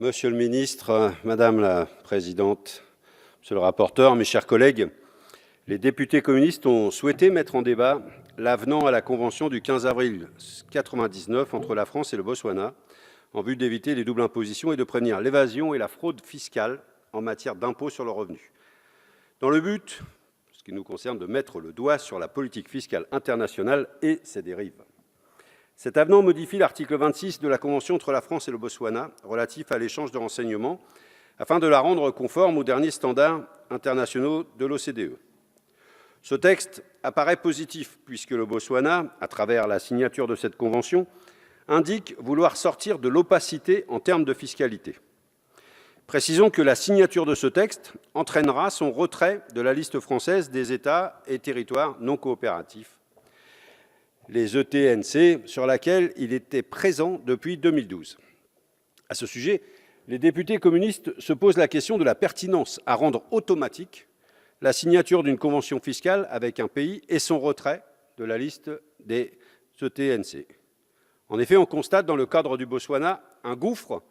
Monsieur le ministre, Madame la présidente, monsieur le rapporteur, mes chers collègues, les députés communistes ont souhaité mettre en débat l'avenant à la Convention du 15 avril 1999 entre la France et le Botswana, en vue d'éviter les doubles impositions et de prévenir l'évasion et la fraude fiscale en matière d'impôt sur le revenu. Dans le but, ce qui nous concerne, de mettre le doigt sur la politique fiscale internationale et ses dérives. Cet avenant modifie l'article 26 de la Convention entre la France et le Botswana relatif à l'échange de renseignements afin de la rendre conforme aux derniers standards internationaux de l'OCDE. Ce texte apparaît positif puisque le Botswana, à travers la signature de cette convention, indique vouloir sortir de l'opacité en termes de fiscalité. Précisons que la signature de ce texte entraînera son retrait de la liste française des États et territoires non coopératifs, les ETNC, sur laquelle il était présent depuis 2012. À ce sujet, les députés communistes se posent la question de la pertinence à rendre automatique la signature d'une convention fiscale avec un pays et son retrait de la liste des ETNC. En effet, on constate dans le cadre du Botswana un gouffre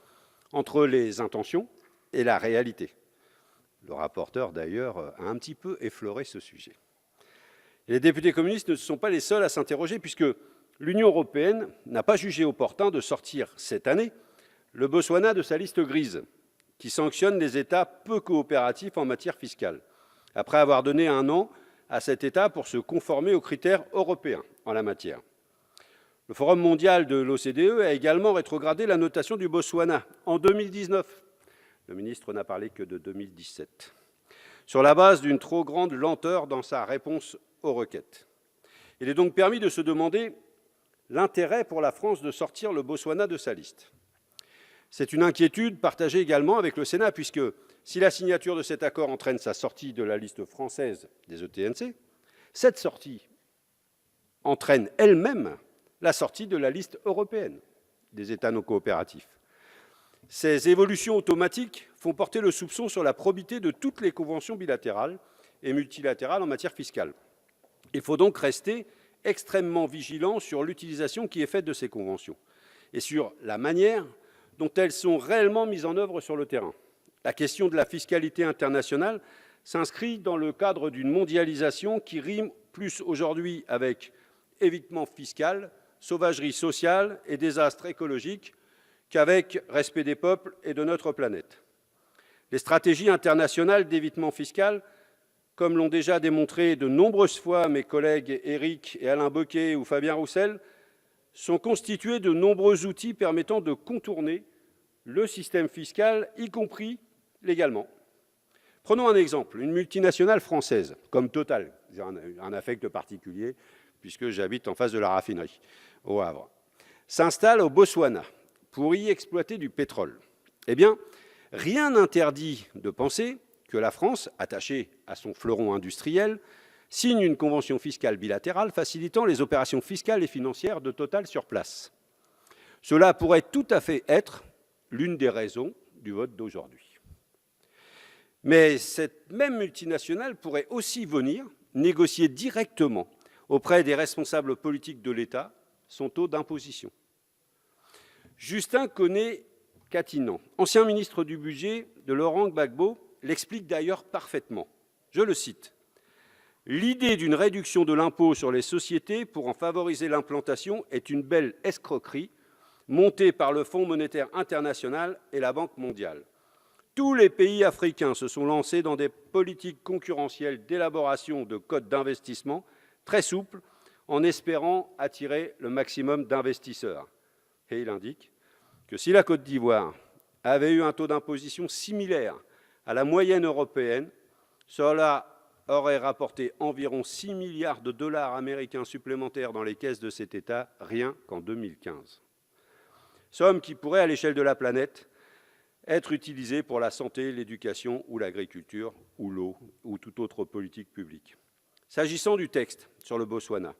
entre les intentions et la réalité. Le rapporteur, d'ailleurs, a un petit peu effleuré ce sujet. Et les députés communistes ne sont pas les seuls à s'interroger, puisque l'Union européenne n'a pas jugé opportun de sortir cette année le Botswana de sa liste grise, qui sanctionne les États peu coopératifs en matière fiscale, après avoir donné un an à cet État pour se conformer aux critères européens en la matière. Le Forum mondial de l'OCDE a également rétrogradé la notation du Botswana en 2019. Le ministre n'a parlé que de 2017, sur la base d'une trop grande lenteur dans sa réponse aux requêtes. Il est donc permis de se demander l'intérêt pour la France de sortir le Botswana de sa liste. C'est une inquiétude partagée également avec le Sénat, puisque si la signature de cet accord entraîne sa sortie de la liste française des ETNC, cette sortie entraîne elle-même la sortie de la liste européenne des États non coopératifs. Ces évolutions automatiques font porter le soupçon sur la probité de toutes les conventions bilatérales et multilatérales en matière fiscale. Il faut donc rester extrêmement vigilant sur l'utilisation qui est faite de ces conventions et sur la manière dont elles sont réellement mises en œuvre sur le terrain. La question de la fiscalité internationale s'inscrit dans le cadre d'une mondialisation qui rime plus aujourd'hui avec évitement fiscal, sauvagerie sociale et désastre écologique qu'avec respect des peuples et de notre planète. Les stratégies internationales d'évitement fiscal, comme l'ont déjà démontré de nombreuses fois mes collègues Éric et Alain Bocquet ou Fabien Roussel, sont constituées de nombreux outils permettant de contourner le système fiscal, y compris légalement. Prenons un exemple, une multinationale française, comme Total, j'ai un affect particulier puisque j'habite en face de la raffinerie, au Havre, s'installe au Botswana pour y exploiter du pétrole. Eh bien, rien n'interdit de penser que la France, attachée à son fleuron industriel, signe une convention fiscale bilatérale facilitant les opérations fiscales et financières de Total sur place. Cela pourrait tout à fait être l'une des raisons du vote d'aujourd'hui. Mais cette même multinationale pourrait aussi venir négocier directement auprès des responsables politiques de l'État son taux d'imposition. Justin Koné-Katinan, ancien ministre du Budget de Laurent Gbagbo, l'explique d'ailleurs parfaitement. Je le cite. « L'idée d'une réduction de l'impôt sur les sociétés pour en favoriser l'implantation est une belle escroquerie montée par le Fonds monétaire international et la Banque mondiale. Tous les pays africains se sont lancés dans des politiques concurrentielles d'élaboration de codes d'investissement très souples en espérant attirer le maximum d'investisseurs. » Et il indique que si la Côte d'Ivoire avait eu un taux d'imposition similaire à la moyenne européenne, cela aurait rapporté environ 6 milliards de dollars américains supplémentaires dans les caisses de cet État, rien qu'en 2015. Somme qui pourrait, à l'échelle de la planète, être utilisée pour la santé, l'éducation ou l'agriculture ou l'eau ou toute autre politique publique. S'agissant du texte sur le Botswana,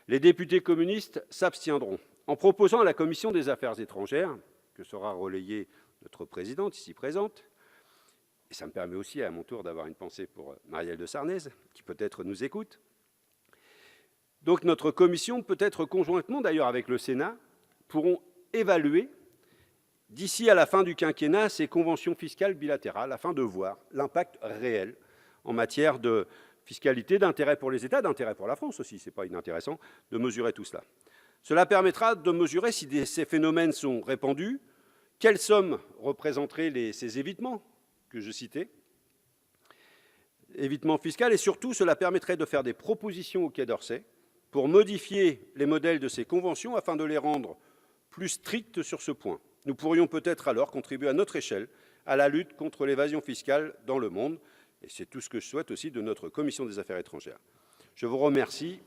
les députés communistes s'abstiendront en proposant à la Commission des affaires étrangères, que sera relayée notre présidente ici présente, et ça me permet aussi à mon tour d'avoir une pensée pour Marielle de Sarnez, qui peut-être nous écoute. Donc notre commission, peut-être conjointement d'ailleurs avec le Sénat, pourront évaluer d'ici à la fin du quinquennat ces conventions fiscales bilatérales afin de voir l'impact réel en matière de fiscalité, d'intérêt pour les États, d'intérêt pour la France aussi, ce n'est pas inintéressant de mesurer tout cela. Cela permettra de mesurer si ces phénomènes sont répandus, quelle somme représenteraient ces évitements que je citais, évitement fiscal, et surtout cela permettrait de faire des propositions au Quai d'Orsay pour modifier les modèles de ces conventions afin de les rendre plus strictes sur ce point. Nous pourrions peut-être alors contribuer à notre échelle à la lutte contre l'évasion fiscale dans le monde, et c'est tout ce que je souhaite aussi de notre Commission des affaires étrangères. Je vous remercie